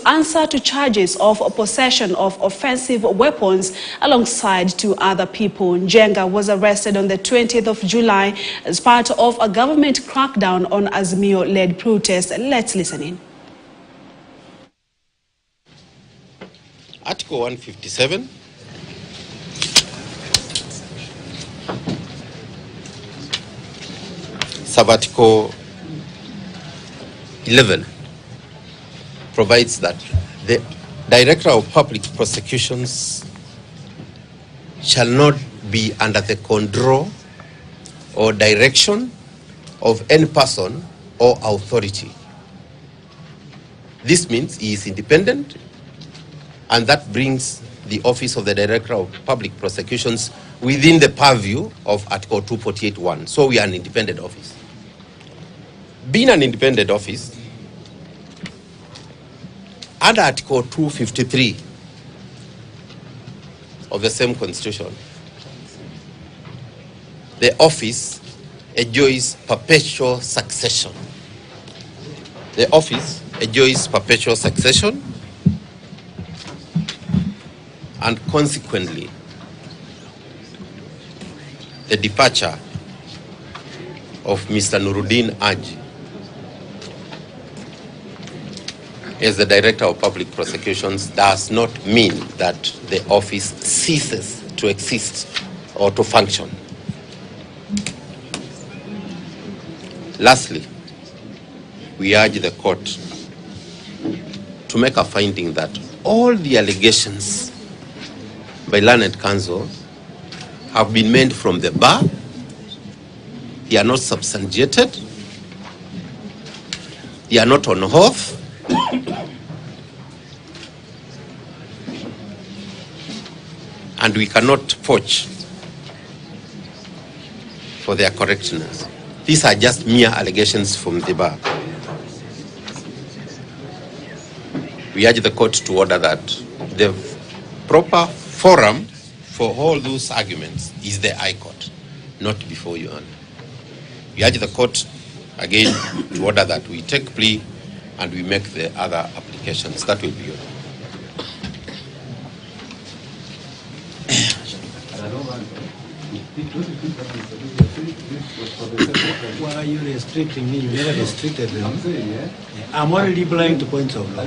answer to charges of possession of offensive weapons alongside two other people. Njenga was arrested on the 20th of July as part of a government crackdown on Azimio-led protests. Let's listen in. Article 157. Sub-Article 11 provides that the Director of Public Prosecutions shall not be under the control or direction of any person or authority. This means he is independent, and that brings the office of the Director of Public Prosecutions within the purview of Article 248(1). So we are an independent office. Being an independent office, under Article 253 of the same Constitution, the office enjoys perpetual succession. The office enjoys perpetual succession, and consequently, the departure of Mr. Nuruddin Aj as the Director of Public Prosecutions does not mean that the office ceases to exist or to function. Lastly, we urge the court to make a finding that all the allegations by learned counsel have been made from the bar. They are not substantiated. They are not on oath. And we cannot vouch for their correctness. These are just mere allegations from the bar. We urge the court to order that the proper forum for all those arguments is the High Court, not before you. We urge the court again to order that we take plea and we make the other applications. That will be all. Why are you restricting me? You never restricted them. I'm already blind to points of law.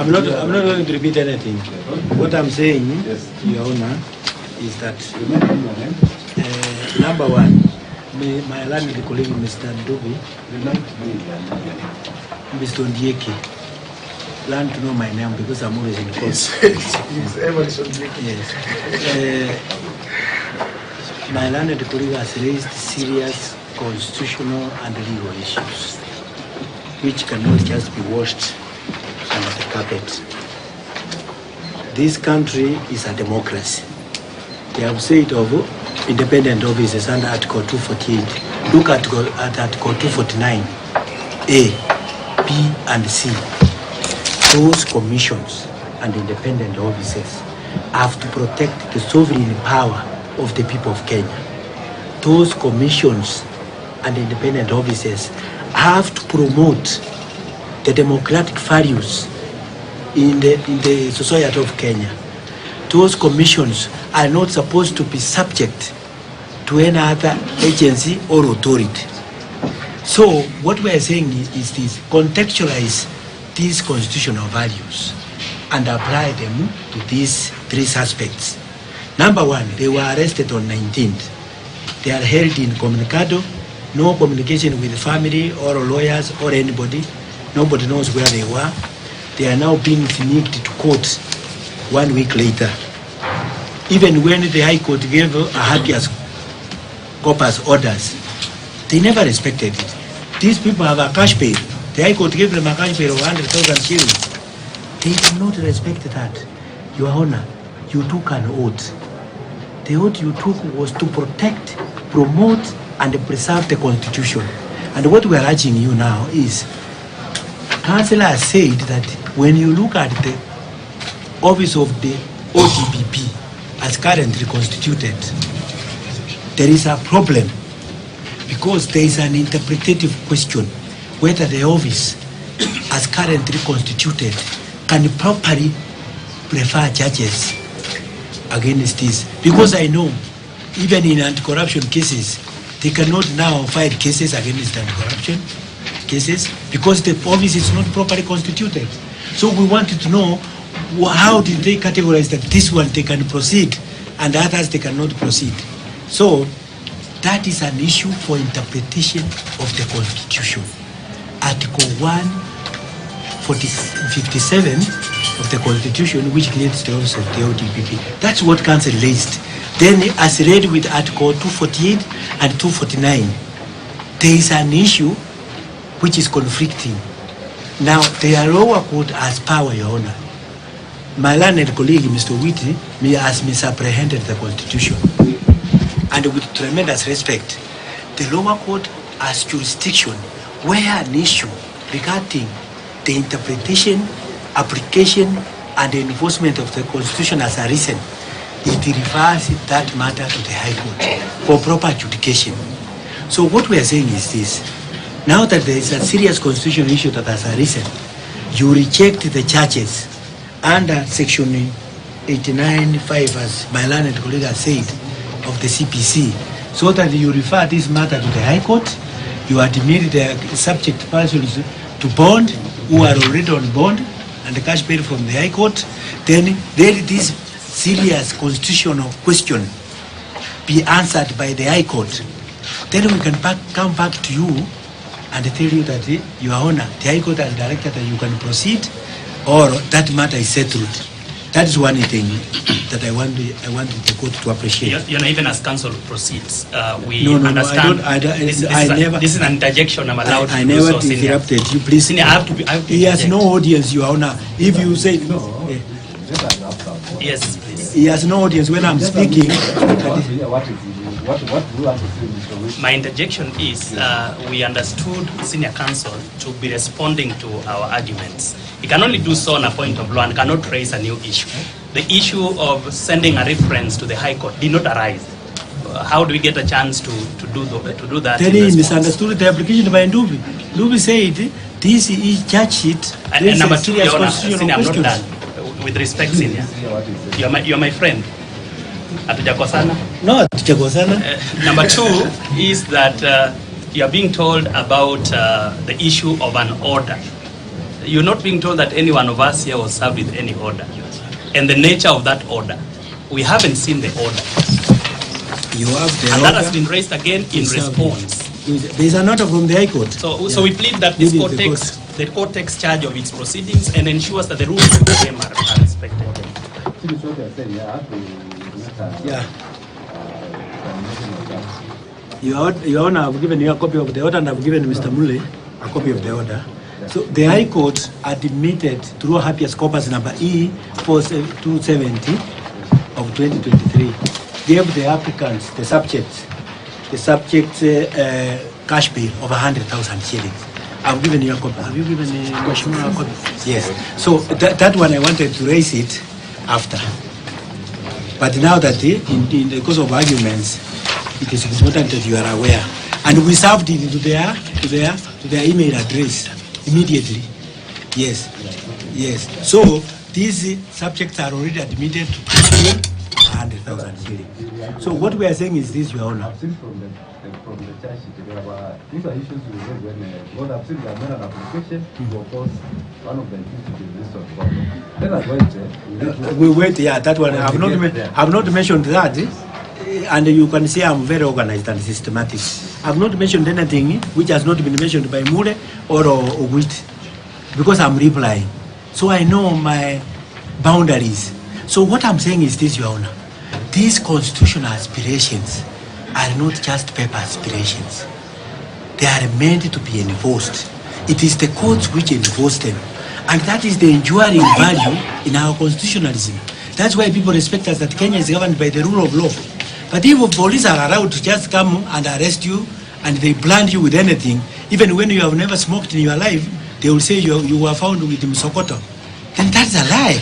I'm not going to repeat anything. What I'm saying, Your Honor, is that number one, my learned colleague, Mr. Ndobi, Mr. Ndieke, learn to know my name because I'm always in court. Yes. My learned colleague has raised serious constitutional and legal issues, which cannot just be washed under the carpet. This country is a democracy. They have said of independent offices under Article 248. Look at Article 249, A, B, and C. Those commissions and independent offices have to protect the sovereign power of the people of Kenya. Those commissions and independent offices have to promote the democratic values in the society of Kenya. Those commissions are not supposed to be subject to any other agency or authority. So what we are saying is this: contextualize these constitutional values and apply them to these three aspects. Number one, they were arrested on 19th. They are held incommunicado, no communication with the family or lawyers or anybody. Nobody knows where they were. They are now being sneaked to court 1 week later. Even when the High Court gave a habeas corpus orders, they never respected it. These people have a cash bail. The High Court gave them a cash bail of 100,000 shillings. They did not respect that. Your Honor, you took an oath. The oath you took was to protect, promote, and preserve the Constitution. And what we are urging you now is, Councillor has said that when you look at the office of the ODPP as currently constituted, there is a problem because there is an interpretative question whether the office, as currently constituted, can properly prefer judges against this. Because I know, even in anti-corruption cases, they cannot now file cases against anti-corruption cases because the office is not properly constituted. So we wanted to know how did they categorize that this one they can proceed and others they cannot proceed. So that is an issue for interpretation of the Constitution. Article 157 of the Constitution, which creates the office of the ODPP. That's what Council raised. Then, as read with Article 248 and 249, there is an issue which is conflicting. Now, the lower court has power, Your Honor. My learned colleague, Mr. Whitty, has misapprehended the Constitution. And with tremendous respect, the lower court has jurisdiction where an issue regarding the interpretation, application, and enforcement of the Constitution has arisen, it refers that matter to the High Court for proper adjudication. So what we are saying is this. Now that there is a serious constitutional issue that has arisen, you reject the charges under Section 89(5), as my learned colleague has said, of the CPC, so that you refer this matter to the High Court, you admit the subject persons to bond who are already on bond and the cash paid from the High Court, then this serious constitutional question be answered by the High Court. Then we can come back to you and tell you that, Your Honor, the High Court has directed that you can proceed or that matter is settled. That is one thing that I want the court to appreciate. You know, even as counsel proceeds, we no, understand. This is an interjection. I'm allowed I to never do so. interrupted you, please. Senior, I have to he has no audience, Your Honor. If you say no, yes, please. He has no audience when I'm speaking. My interjection is we understood senior counsel to be responding to our arguments. He can only do so on a point of law and cannot raise a new issue. The issue of sending a reference to the High Court did not arise. How do we get a chance to do that? Then he misunderstood the application by Ndubi. Ndubi said this is charge sheet. And number two, Your Honor, Senior, I'm not done. With respect, Senior, you're my friend. Hatujakosana? No, hatujakosana. Number two is that you're being told about the issue of an order. You're not being told that any one of us here was served with any order. And the nature of that order. We haven't seen the order. You have the and order. That has been raised again in response. There is an order from the High Court. So we plead that the court takes charge of its proceedings and ensures that the rules of the game are respected. Yeah. Your Honor, I've given you a copy of the order and I've given Mr. Mule a copy of the order. So the High Court admitted through habeas corpus number E4270 of 2023, gave the applicants, the subject cash pay of 100,000 shillings. I've given you a copy. Have you given a copy? Yes. So that one I wanted to raise it after. But now that in the course of arguments, it is important that you are aware. And we served it to their email address immediately. Yes. Yes. So these subjects are already admitted to 100,000 shillings. So what we are saying is this, Your Honor. I've seen from the charge sheet, these are issues we raised when God have seen the amendment application to oppose one of the issues to be listed on board. Let us wait. We wait, yeah, that one. I've not mentioned that. And you can see I'm very organized and systematic. I've not mentioned anything which has not been mentioned by Mure or Wit, because I'm replying. So I know my boundaries. So what I'm saying is this, Your Honor. These constitutional aspirations are not just paper aspirations. They are meant to be enforced. It is the courts which enforce them. And that is the enduring value in our constitutionalism. That's why people respect us, that Kenya is governed by the rule of law. But if police are allowed to just come and arrest you and they blind you with anything, even when you have never smoked in your life, they will say you were found with Msokoto. Then that's a lie.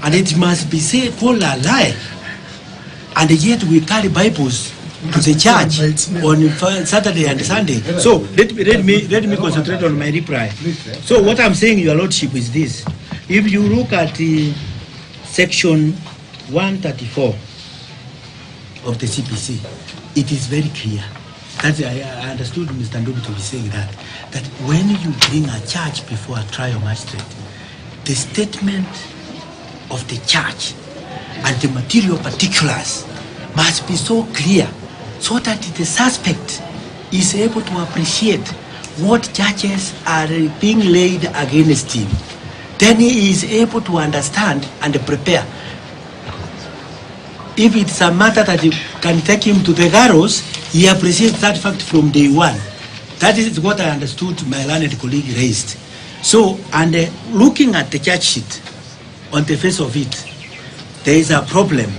And it must be called a lie. And yet we carry Bibles to the church on Saturday and Sunday. So let me concentrate on my reply. So what I'm saying, Your Lordship, is this: if you look at section 134 of the CPC, it is very clear. That I understood Mr. Ndubi to be saying that when you bring a church before a trial magistrate, the statement of the church and the material particulars must be so clear so that the suspect is able to appreciate what charges are being laid against him. Then he is able to understand and prepare. If it's a matter that can take him to the gallows, he appreciates that fact from day one. That is what I understood my learned colleague raised. So, and looking at the charge sheet, on the face of it, there is a problem.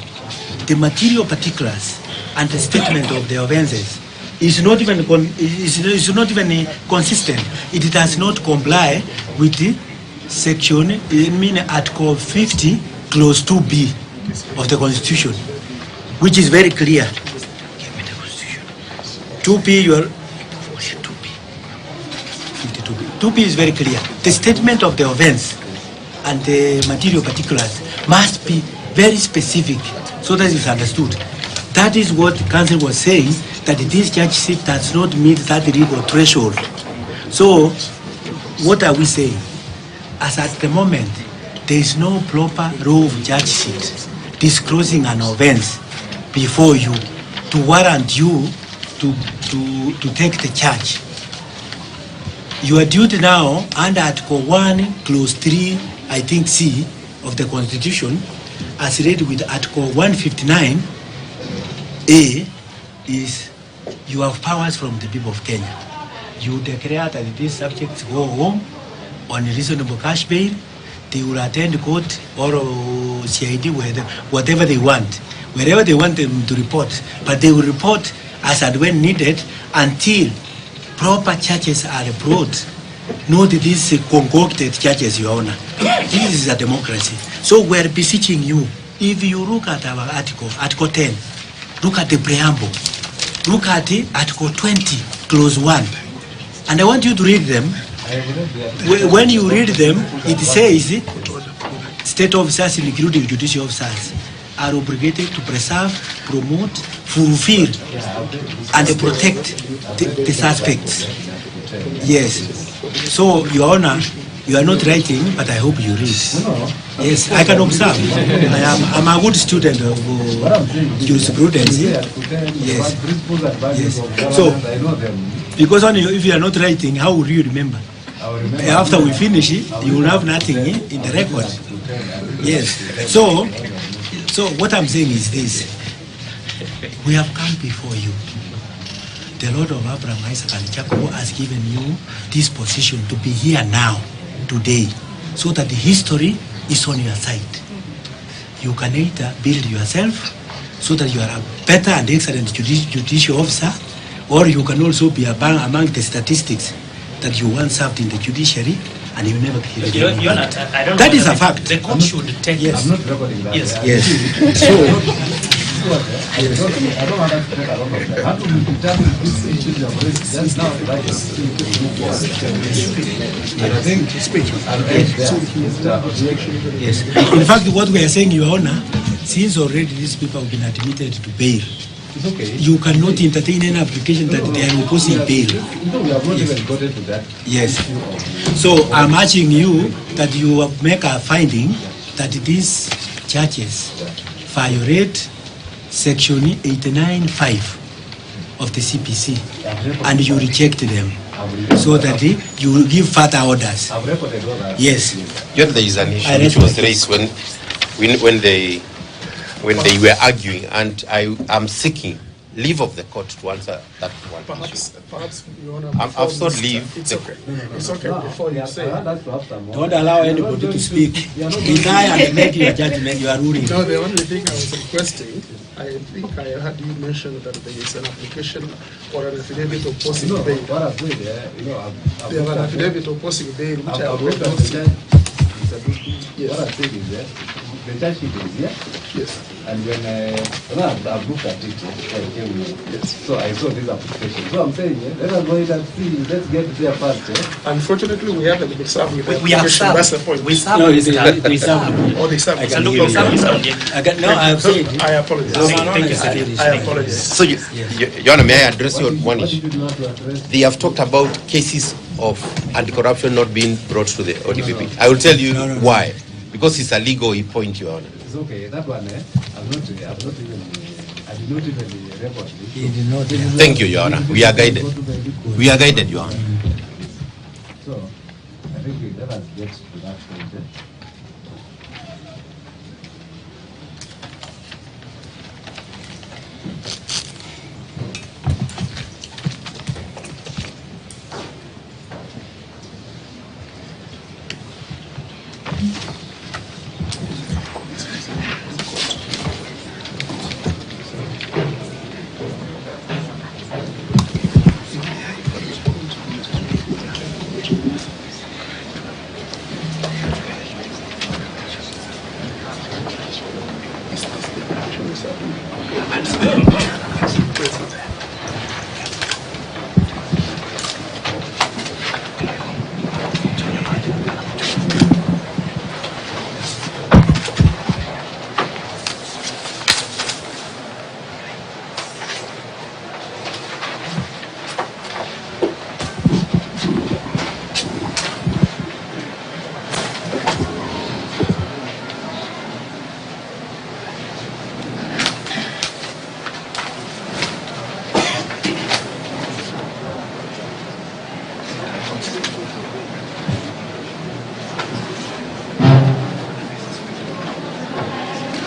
The material particulars and the statement of the offences is not even consistent. It does not comply with the section, Article 50, Clause 2B of the Constitution, which is very clear. 2B, 2B is very clear. The statement of the offence and the material particulars must be very specific so that it's understood. That is what the council was saying, that this charge sheet does not meet that legal threshold. So what are we saying? As at the moment, there is no proper rule of charge sheet disclosing an offence before you to warrant you to take the charge. Your duty now under Article 1, Clause 3, I think C of the Constitution, as read with Article 159A, is you have powers from the people of Kenya. You declare that these subjects go home on reasonable cash bail. They will attend court or CID, whatever they want, wherever they want them to report. But they will report as and when needed until proper charges are brought. Not these concocted charges, Your Honor. This is a democracy. So we are beseeching you, if you look at our Article 10, look at the preamble, look at the Article 20, Clause 1, and I want you to read them. When you read them, it says, state officers, including judicial officers, are obligated to preserve, promote, fulfill, and protect the suspects. Yes. So, Your Honor, you are not writing, but I hope you read. Yes, I can observe. I'm a good student of jurisprudence. Yes. Yes. So, because if you are not writing, how will you remember? After we finish it, you will have nothing in the record. Yes. So what I'm saying is this. We have come before you. The Lord of Abraham, Isaac, and Jacob has given you this position to be here now, today, so that the history is on your side. You can either build yourself so that you are a better and excellent judicial officer, or you can also be among the statistics that you once served in the judiciary and you never killed anyone. That is a fact. The court should take. Yes. I'm not recording that. Yes. Yes. So, I don't want to take a lot of time. How do we determine these issues you have raised just now? Like I think yes. In fact, what we are saying, Your Honor, since already these people have been admitted to bail, it's okay. You cannot entertain any application that they are opposing bail. No, we have not even gotten to that. Yes. So I'm urging you that you make a finding that these charges violate Section 89(5) of the CPC, and you reject them, so that you will give further orders. I've recorded all that. Yes. There is an issue which was raised when they were arguing, and I am seeking leave of the court to answer that one. Perhaps you want to. I've sought leave. It's okay. It's okay. Before you say. Don't allow anybody to speak. Deny and make your judgment. You are ruling. No, the only thing I was requesting, I think I heard you mention that there is an application or an affidavit opposing bail. They have an affidavit opposing bail, which I have not seen. What I think is that the charge sheet is here. Yes. And when I've looked at it, I came here. Yes. So I saw this application. So I'm saying, let us go ahead and see. Let's get there first. Unfortunately, we haven't been served with the We have application. served. That's the point. We served. No, Mr. we served. Or they served. I can No hear you. problem. No, I've said it. I apologize. Thank you. I apologize. So, Your Honor, may I address you on one What issue? did you not address? They have talked about cases of anti-corruption not being brought to the ODPP. I will tell you why. Because it's a legal point, Your Honor. It's okay. That one, I did not even record it. He did not. Thank you, Your Honor. We are guided. We are guided, Your Honor. So, I think let us get to that point.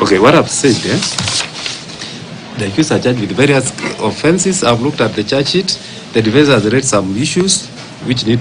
Okay, what I've said, the accused are charged with various offenses. I've looked at the charge sheet. The defense has raised some issues which need